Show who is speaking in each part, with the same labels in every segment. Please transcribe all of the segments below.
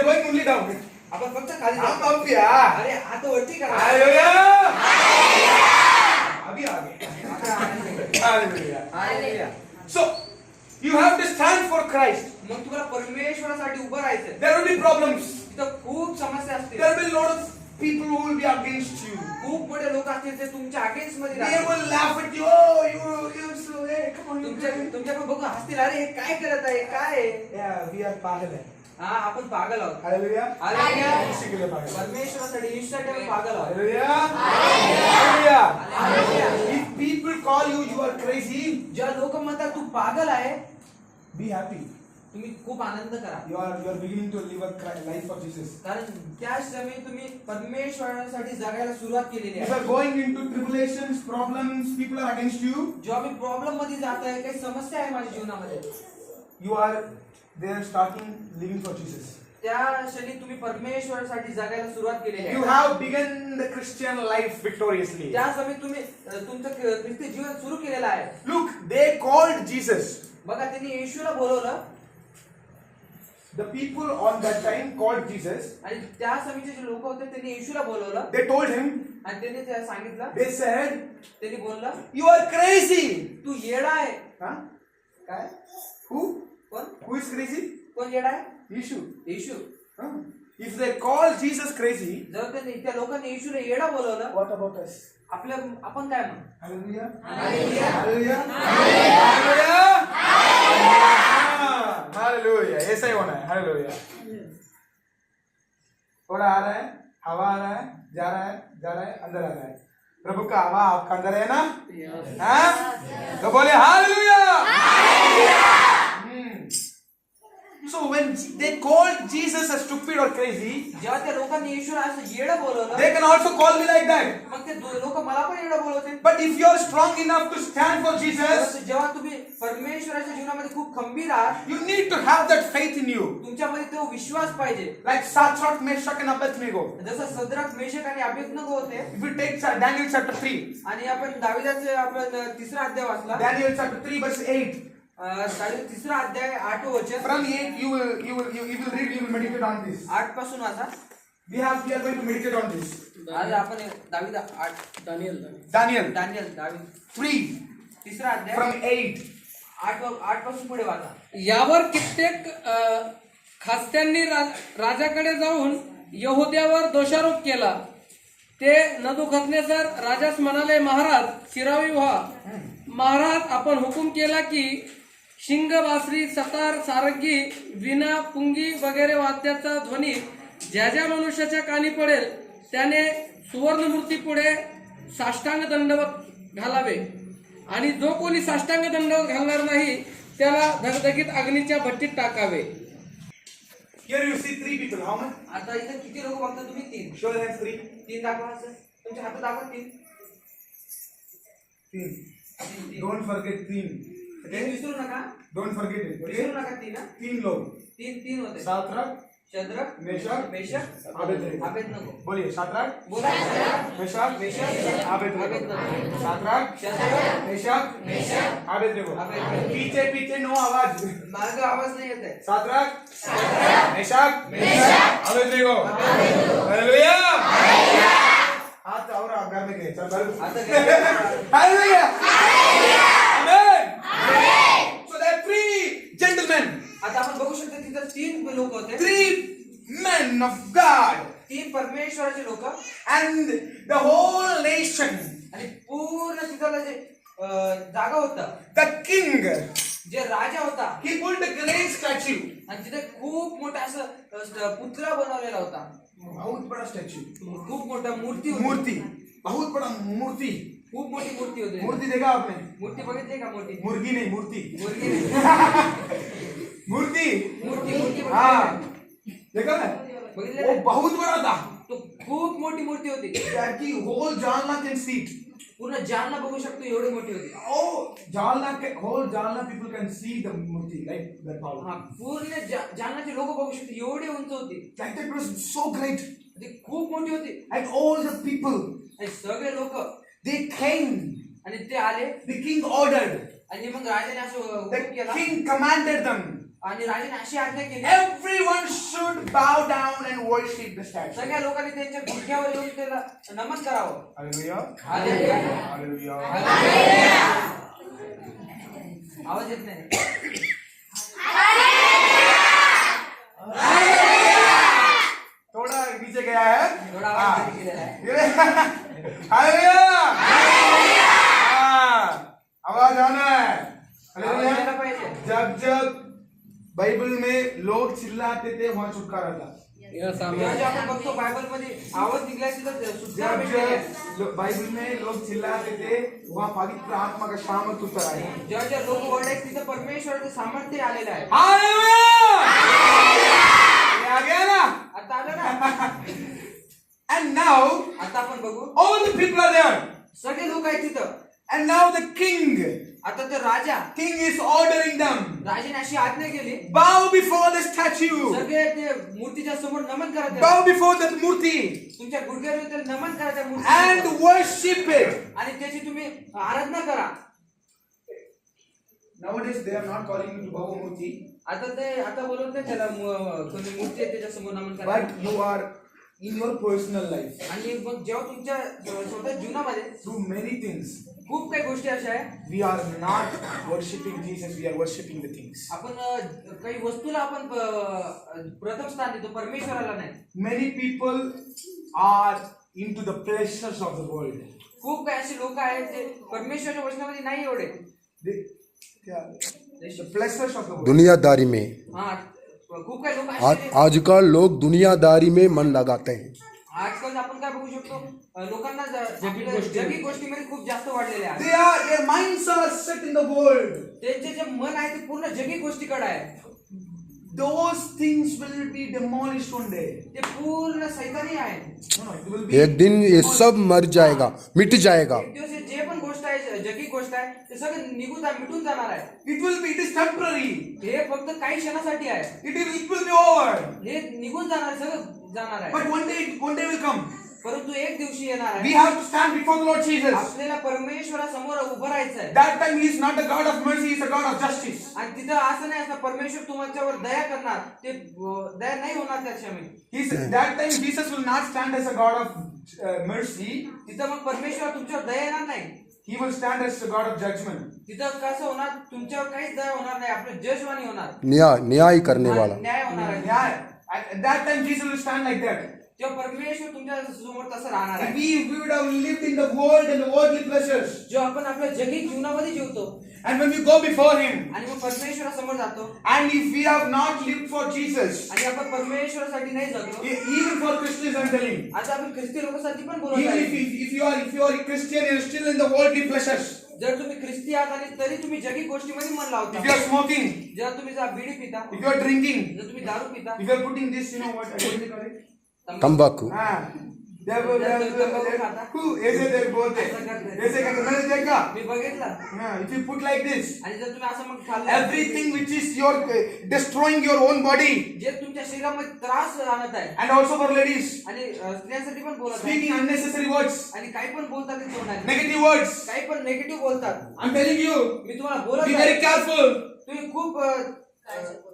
Speaker 1: are going only down.
Speaker 2: आपण फक्त खाली
Speaker 1: हम
Speaker 2: जाऊ.
Speaker 1: up यार.
Speaker 2: अरे हात वरती करा.
Speaker 1: हालेलुया. अभी आगे. Hallelujah.
Speaker 2: Hallelujah.
Speaker 1: So you have to stand for Christ.
Speaker 2: मग तुम्हाला परमेश्वरासाठी उभं राहायचं.
Speaker 1: There will be problems.
Speaker 2: तिथं खूप समस्या असतील.
Speaker 1: There will be a lot of people who will be against you.
Speaker 2: खूप मोठे लोक असतील ते तुमच्या अगेन्स्ट मध्ये
Speaker 1: They
Speaker 2: राहतील.
Speaker 1: will laugh at you. Oh, you're so, hey, come on.
Speaker 2: तुमच्याकडे बघून हसतील. अरे हे काय करत आहे, काय आहे?
Speaker 1: Yeah, we are पागल है.
Speaker 2: हा, आपण पागल आहोत.
Speaker 1: हालेलुया.
Speaker 2: हालेलुया.
Speaker 1: इसी के लिए पागल.
Speaker 2: परमेश्वरासाठी ईश्वरासाठी आपण पागल आहोत.
Speaker 1: Hallelujah. Hallelujah.
Speaker 2: Hallelujah.
Speaker 1: If people call you, you are crazy.
Speaker 2: जेव्हा लोक म्हणतात तू पागल आहे,
Speaker 1: Be happy.
Speaker 2: तुम्ही खूप आनंद करा.
Speaker 1: You are beginning to live a life for Jesus.
Speaker 2: कारण त्याच समय तुम्ही परमेश्वरासाठी जगायला सुरुवात केलेली
Speaker 1: If you
Speaker 2: आहे.
Speaker 1: are going into tribulations, problems, people are against you.
Speaker 2: जेव्हा मी प्रॉब्लेम मध्ये जात आहे, काही समस्या आहे माझ्या जीवनामध्ये,
Speaker 1: You are there starting living for Jesus.
Speaker 2: त्या क्षणी तुम्ही परमेश्वरासाठी जगायला सुरुवात केलेली
Speaker 1: You
Speaker 2: आहे.
Speaker 1: have begun the Christian life victoriously.
Speaker 2: त्या समय तुम्ही तुमचं ख्रिस्ती जीवन सुरू केलेलं आहे.
Speaker 1: Look, they called Jesus.
Speaker 2: बघा, त्यांनी येशूला बोलवलं
Speaker 1: The people on that time called Jesus.
Speaker 2: आणि त्या समीचे जे लोक होते त्यांनी येशूला बोलवलं
Speaker 1: They told him,
Speaker 2: आणि त्यांनी त्याला सांगितलं,
Speaker 1: they said,
Speaker 2: त्यांनी बोललं,
Speaker 1: you are crazy.
Speaker 2: तू येडा आहे.
Speaker 1: Huh?
Speaker 2: काय?
Speaker 1: Who?
Speaker 2: कोण?
Speaker 1: Who is crazy?
Speaker 2: कोण येडा आहे?
Speaker 1: Yeshu.
Speaker 2: Yeshu.
Speaker 1: Huh? If they call Jesus crazy,
Speaker 2: जर त्यांनी त्या लोकांनी येशूला येडा बोलवलं,
Speaker 1: what about us?
Speaker 2: आपण काय म्हणू?
Speaker 1: Hallelujah.
Speaker 2: Hallelujah.
Speaker 1: Hallelujah. Hallelujah. Hallelujah. ऐसा ही होना है. Hallelujah. थोड़ा आ रहा है, हवा आ रहा है, जा रहा है, अंदर आ रहा है. प्रभु का हवा आपका अंदर है ना? हाँ? तो बोले hallelujah. So when they called Jesus a stupid or crazy,
Speaker 2: जेव्हा त्या लोकांनी येशूला असं येडं बोलवलं,
Speaker 1: they can also call me like that.
Speaker 2: मग ते लोक मला पण येडं बोलवते.
Speaker 1: But if you are strong enough to stand for Jesus,
Speaker 2: जेव्हा तुम्ही परमेश्वराच्या जीवनामध्ये खूप खंबीर आहात,
Speaker 1: you need to have that faith in you.
Speaker 2: तुमच्यामध्ये तो विश्वास पाहिजे.
Speaker 1: Like Shadrach, Meshach and Abednego.
Speaker 2: जसं सद्रक, मेशक आणि अबेदनगो होते.
Speaker 1: If you take Daniel chapter 3,
Speaker 2: आणि आपण दाविदाचे आपण तिसरा अध्याय वाचला.
Speaker 1: Daniel chapter 3 verse 8.
Speaker 2: दाविद तिसरा अध्याय 8 वचन.
Speaker 1: From 8 you will meditate on this.
Speaker 2: 8 पासून वाचा.
Speaker 1: We are going to meditate on this.
Speaker 2: आज आपण दाविद 8
Speaker 1: Daniel
Speaker 2: दाविद
Speaker 1: 3
Speaker 2: तिसरा अध्याय
Speaker 1: from 8.
Speaker 2: 8 पासून पुढे वाचा.
Speaker 3: यावर कित्येक खास्त्यांनी राजाकडे जाऊन यहुद्यावर दोषारोप केला. ते नबूकदनेस्सर राजास म्हणाले, महाराज शिरावी व्हा. महाराज, आपण हुकूम केला की शिंग, बासरी, सतार, सारंगी, वीणा, पुंगी वगैरे वाद्याचा ध्वनी ज्या ज्या मनुष्याच्या कानी पडेल त्याने सुवर्णमूर्ती पुढे साष्टांग दंडवत घालावे आणि जो कोणी साष्टांग दंडवत घालणार नाही त्याला धगधगीत अग्नीच्या भट्टीत टाकावे.
Speaker 1: Here you see 3 people. How much?
Speaker 2: आता इथे किती लोक बघता तुम्ही? 3.
Speaker 1: Show your hands. 3.
Speaker 2: 3 दाखवा असं. तुमच्या हातात दाखवा 3.
Speaker 1: 3. Don't forget 3.
Speaker 2: Okay? विसरू नका.
Speaker 1: Don't forget it. Okay?
Speaker 2: विसरू नका 3 ना.
Speaker 1: 3 लोग.
Speaker 2: 3 होते.
Speaker 1: Shadrach,
Speaker 2: शद्रक,
Speaker 1: मेशक,
Speaker 2: मेशक,
Speaker 1: अबेदnego.
Speaker 2: अबेदनगो.
Speaker 1: बोलिए Shadrach,
Speaker 2: बोला.
Speaker 1: मेशक, अबेदnego. Shadrach, मेशक, अबेदnego. पीछे नो आवाज.
Speaker 2: माझा आवाज नाही येत आहे.
Speaker 1: Shadrach, मेशक, अबेदnego. हालेलुया. हाथ और घर में गए. चल घर.
Speaker 2: आता काय?
Speaker 1: Hallelujah. Amen. So there are 3 gentlemen.
Speaker 2: आता आपण बघू शकतो तिथं 3 लोक होते.
Speaker 1: 3 men of God.
Speaker 2: 3 परमेश्वराचे लोक
Speaker 1: And the whole nation.
Speaker 2: आणि पूर्ण तिथला जे जागा होता,
Speaker 1: The king.
Speaker 2: जे राजा होता,
Speaker 1: He built a great statue.
Speaker 2: आणि तिथे खूप मोठा असं पुतळा बनवलेला होता.
Speaker 1: बहुत बड़ा statue.
Speaker 2: खूप मोठा मूर्ती होती.
Speaker 1: मूर्ति. बहुत बड़ा मूर्ति.
Speaker 2: खूप मोठी मूर्ती होती.
Speaker 1: मूर्ति देखा आपने?
Speaker 2: मूर्ती बघितली का? मोठी
Speaker 1: मुर्गी नहीं मूर्ति.
Speaker 2: मुर्गी नाही.
Speaker 1: मूर्ति.
Speaker 2: मूर्ती
Speaker 1: हाँ. देखा ना?
Speaker 2: बघितले
Speaker 1: वो बहुत बड़ा था.
Speaker 2: तो खूप मोठी मूर्ती होती.
Speaker 1: That the whole Jalna can see it.
Speaker 2: पूर्ण जालना बघू शकतो एवढी मोठी होती.
Speaker 1: Oh, whole Jalna people can see the Murthy like that power.
Speaker 2: हा, पूर्ण जालनाचे लोक बघू शकतो एवढी उंच होती.
Speaker 1: That was so great.
Speaker 2: ती खूप मोठी होती.
Speaker 1: And all the people,
Speaker 2: आणि सगळे लोक
Speaker 1: they came.
Speaker 2: आणि ते आले.
Speaker 1: The king ordered.
Speaker 2: आणि मग राजाने असं
Speaker 1: The
Speaker 2: हुकूम केला
Speaker 1: king commanded them.
Speaker 2: आणि राजाने अशी आज्ञा केली,
Speaker 1: Everyone should bow down and worship the statue.
Speaker 2: सगळ्या लोकांनी त्यांच्या गुडघ्यावर येऊन त्याला नमन करावं.
Speaker 1: Hallelujah.
Speaker 2: हालेलुया.
Speaker 1: Hallelujah.
Speaker 2: आवाज येत नाही.
Speaker 1: थोड़ा नीचे गया है.
Speaker 2: थोडा आवाज कमी केलेला आहे.
Speaker 1: हालेलुया. आवाज आना है.
Speaker 2: आवाज
Speaker 1: हालेलुया.
Speaker 2: यायला पाहिजे.
Speaker 1: जब बाइबल में लोग चिल्लाते थे वहां छुटकारा था.
Speaker 3: Yes amen.
Speaker 2: जेव्हा आपण बघतो बायबल मध्ये आवाज निघला तिथं सुद्धा
Speaker 1: जब बाइबल में लोग चिल्लाते थे वहां पवित्र आत्मा का सामर्थ उतर आया.
Speaker 2: जेव्हा जेव्हा लोक ओरडायचे तिथं परमेश्वराचं सामर्थ्य आलेलं आहे.
Speaker 1: हालेलुया. ये आ गया ना.
Speaker 2: आता आलं ना.
Speaker 1: And now
Speaker 2: आता आपण बघू
Speaker 1: all the people are there.
Speaker 2: सगळे लोक आहेत तिथं.
Speaker 1: And now the king
Speaker 2: आता तो राजा
Speaker 1: is ordering them,
Speaker 2: राजाने अशी आज्ञा केली,
Speaker 1: bow before the statue,
Speaker 2: सगळे ते मूर्तीच्या समोर नमन करा त्याला.
Speaker 1: bow before that murti
Speaker 2: तुमच्या गुडघ्यावर त्याला नमन करा त्या मूर्तीला.
Speaker 1: and worship it.
Speaker 2: आणि त्याची तुम्ही आराधना करा.
Speaker 1: Nowadays they are not calling you to bow murti,
Speaker 2: आता बोलत नाही त्याला कोणी मूर्ती आहे त्याच्या समोर नमन करा.
Speaker 1: but you are in your personal life
Speaker 2: आणि मग जेव्हा तुमच्या स्वतः जीवनामध्ये
Speaker 1: through many things.
Speaker 2: खूप काही गोष्टी अशा आहे
Speaker 1: We are not worshiping Jesus, we are worshiping the things.
Speaker 2: आपण काही वस्तूला आपण प्रथम स्थान देतो, परमेश्वराला नाही.
Speaker 1: Many people are into the pleasures of the world.
Speaker 2: खूप काही असे लोक आहेत जे परमेश्वराच्या वचनामध्ये नाही एवढे.
Speaker 1: The pleasures of the world.
Speaker 4: दुनियादारी में
Speaker 2: हा खूप काही लोक
Speaker 4: आज
Speaker 2: असे
Speaker 4: आजकल लोग दुनियादारी में मन लगाते हैं.
Speaker 2: आजकाल आपण काय बघू शकतो, लोकांना जगी गोष्टीमध्ये खूप जास्त वाढलेले आहेत.
Speaker 1: Their minds are set in the world.
Speaker 2: त्यांचे जे मन आहे ते पूर्ण जगी गोष्टीकडे आहे.
Speaker 1: Those things will be demolished one day.
Speaker 2: ते पूर्ण सैतानी आहे.
Speaker 1: No, it will be.
Speaker 4: एक दिन ये सब मर जाएगा, मिट जाएगा.
Speaker 2: एक दिवस हे जे पण गोष्ट आहे, जगी गोष्ट आहे, ते सगळं मिटून जाणार आहे.
Speaker 1: It is temporary.
Speaker 2: हे फक्त काही क्षणासाठी आहे.
Speaker 1: It will be over.
Speaker 2: हे निघून जाणार, सगळं जाणार आहे.
Speaker 1: But one day will come.
Speaker 2: परंतु एक दिवशी येणार
Speaker 1: We
Speaker 2: आहे.
Speaker 1: have to stand before the Lord Jesus.
Speaker 2: आपल्याला परमेश्वरासमोर उभं राहायचं आहे.
Speaker 1: That time He is not a God of mercy, He is a God of justice.
Speaker 2: आणि तिथं असं नाही असं परमेश्वर तुमच्यावर दया करणार, ते दया नाही होणार त्या क्षणी.
Speaker 1: That time Jesus will not stand as a God of mercy.
Speaker 2: तिथं मग परमेश्वर तुमच्यावर दया येणार नाही.
Speaker 1: He will stand as a God of judgment.
Speaker 2: तिथं कसं होणार, तुमच्यावर काहीच दया होणार नाही, आपलं जजवानी होणार,
Speaker 4: न्याय करने वाला.
Speaker 2: न्याय होणार आहे.
Speaker 1: Yeah. At that time Jesus will stand like that.
Speaker 2: तेव्हा परमेश्वर तुमच्या समोर तसं राहणार
Speaker 1: If
Speaker 2: आहे.
Speaker 1: we would have lived in the world and the worldly pleasures,
Speaker 2: जो आपण आपल्या जगी जीवनामध्ये जीवतो
Speaker 1: and when we go before Him,
Speaker 2: आणि मग परमेश्वरासमोर जातो
Speaker 1: and if we have not lived for Jesus,
Speaker 2: आणि आपण परमेश्वरासाठी नाही जगलो.
Speaker 1: even for Christians I'm telling,
Speaker 2: आता आपण ख्रिस्ती लोकांसाठी पण बोलत
Speaker 1: even
Speaker 2: आहे.
Speaker 1: if you are a Christian and you're still in the worldly pleasures,
Speaker 2: जर तुम्ही ख्रिस्ती आहात आणि तरी तुम्ही जगी गोष्टीमध्ये मन
Speaker 1: if you
Speaker 2: लावता,
Speaker 1: are smoking,
Speaker 2: जर तुम्ही बिडी पिता,
Speaker 1: if you are drinking,
Speaker 2: जर तुम्ही दारू पिता,
Speaker 1: if you are putting this, you know what I don't call it?
Speaker 4: तंबाकू.
Speaker 1: ऐसे बोलते ऐसे करके मैंने देखा.
Speaker 2: मी बघितलं.
Speaker 1: If you put like this,
Speaker 2: आणि जर तुम्ही असं मग खाल्लं,
Speaker 1: everything which is your destroying your own body,
Speaker 2: जे तुमच्या शरीरामध्ये त्रास आणत आहे,
Speaker 1: and also for ladies,
Speaker 2: आणि स्त्रियांसाठी पण बोलत आहे,
Speaker 1: speaking unnecessary words,
Speaker 2: आणि काही पण बोलतात ते तोंडाने,
Speaker 1: negative words.
Speaker 2: काही पण निगेटिव्ह बोलतात.
Speaker 1: I'm telling you,
Speaker 2: मी तुम्हाला बोलत
Speaker 1: be
Speaker 2: आहे,
Speaker 1: very careful.
Speaker 2: तुम्ही खूप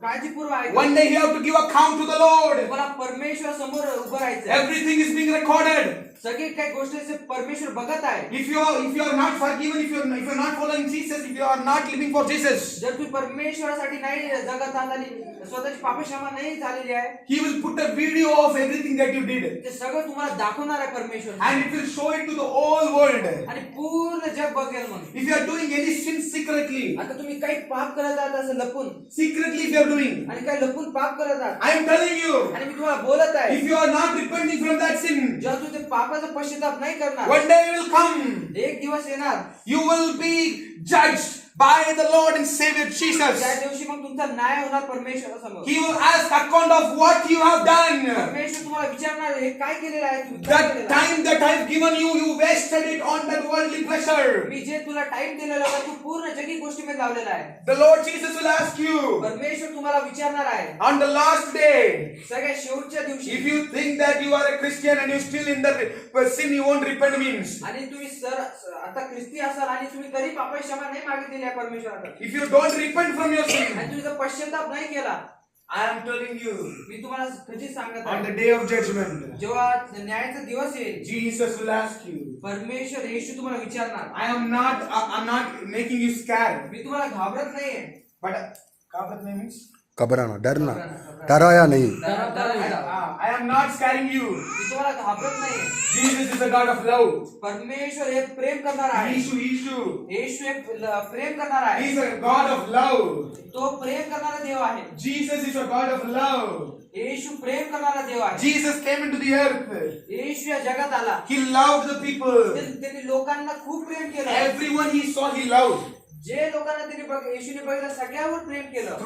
Speaker 2: काळजीपूर्वक ऐका.
Speaker 1: One day you have to give account to the Lord.
Speaker 2: तुम्हाला परमेश्वर समोर उभं राहायचं.
Speaker 1: Everything is being recorded.
Speaker 2: सगळी काही गोष्टी परमेश्वर बघत आहे.
Speaker 1: If you are not forgiven, if you are not following Jesus, if you are not living for Jesus,
Speaker 2: जर तुम्ही परमेश्वरासाठी नाही जगत आहात आणि स्वतःची पापक्षमा नाही झालेली आहे,
Speaker 1: He will put a video of everything that you did,
Speaker 2: ते सगळं तुम्हाला दाखवणार आहे परमेश्वर,
Speaker 1: and it will show it to the whole world.
Speaker 2: आणि पूर्ण जग बघेल. मग
Speaker 1: If you are doing any sin secretly,
Speaker 2: आता तुम्ही काही पाप करत आहात असं लपून,
Speaker 1: secretly if you are doing,
Speaker 2: आणि काही लपून पाप करत आहात,
Speaker 1: I am telling you,
Speaker 2: आणि मी तुम्हाला बोलत आहे,
Speaker 1: if you are not repenting from that sin,
Speaker 2: जेव्हा तू ते पापाचा पश्चाताप नाही करणार,
Speaker 1: one day will come,
Speaker 2: एक दिवस येणार,
Speaker 1: you will be judged by the Lord and Savior Jesus.
Speaker 2: त्या दिवशी मग तुमचा न्याय होणार परमेश्वरासमोर.
Speaker 1: He will ask account of what you have done.
Speaker 2: परमेश्वर तुम्हाला विचारणार, हे काय केलेलं आहे तू?
Speaker 1: That time that I have given you, you wasted it on that worldly pleasure.
Speaker 2: मी जे तुला टाइम दिलेला होता, तू पूर्ण जगी गोष्टीमध्ये लावलेला आहे.
Speaker 1: The Lord Jesus will ask you
Speaker 2: परमेश्वर तुम्हाला विचारणार आहे
Speaker 1: on the last day.
Speaker 2: सगळ्या शेवटच्या दिवशी.
Speaker 1: If you think that you are a Christian and you still in the sin, you won't repent means.
Speaker 2: आणि तुम्ही आता ख्रिस्ती असाल आणि तुम्ही तरी पापाची क्षमा नाही मागितलेली आहे परमेश्वराकडे,
Speaker 1: If you don't repent from your sin,
Speaker 2: आणि तुम्ही जर पश्चाताप नाही केला,
Speaker 1: I am telling you,
Speaker 2: मी तुम्हाला खचित सांगत
Speaker 1: on
Speaker 2: आहे
Speaker 1: the day of judgment,
Speaker 2: जेव्हा न्यायाचा दिवस येईल
Speaker 1: Jesus will ask you.
Speaker 2: परमेश्वर येशू तुम्हाला विचारणार
Speaker 1: I'm not making you scared.
Speaker 2: मी तुम्हाला घाबरत नाहीये
Speaker 1: But घाबरत नाही means?
Speaker 4: घबराना डरना डराया नहीं
Speaker 1: I am not scaring you.
Speaker 2: मी तुम्हाला घाबरत नाहीये
Speaker 1: Jesus is a God of love.
Speaker 2: परमेश्वर हे प्रेम करणार आहे
Speaker 1: Yeshu.
Speaker 2: येशू एक प्रेम करणार आहे
Speaker 1: He is a God of love.
Speaker 2: तो प्रेम करणारा देव आहे
Speaker 1: Jesus is a God of love.
Speaker 2: येशू प्रेम करणारा देव आहे
Speaker 1: Jesus came into the earth.
Speaker 2: येशू या जगात आला
Speaker 1: He loved the people.
Speaker 2: त्यांनी लोकांना खूप प्रेम केलं
Speaker 1: Everyone he saw, he loved.
Speaker 2: जे लोकांना त्यांनी येशूने बघितलं सगळ्यावर प्रेम केलं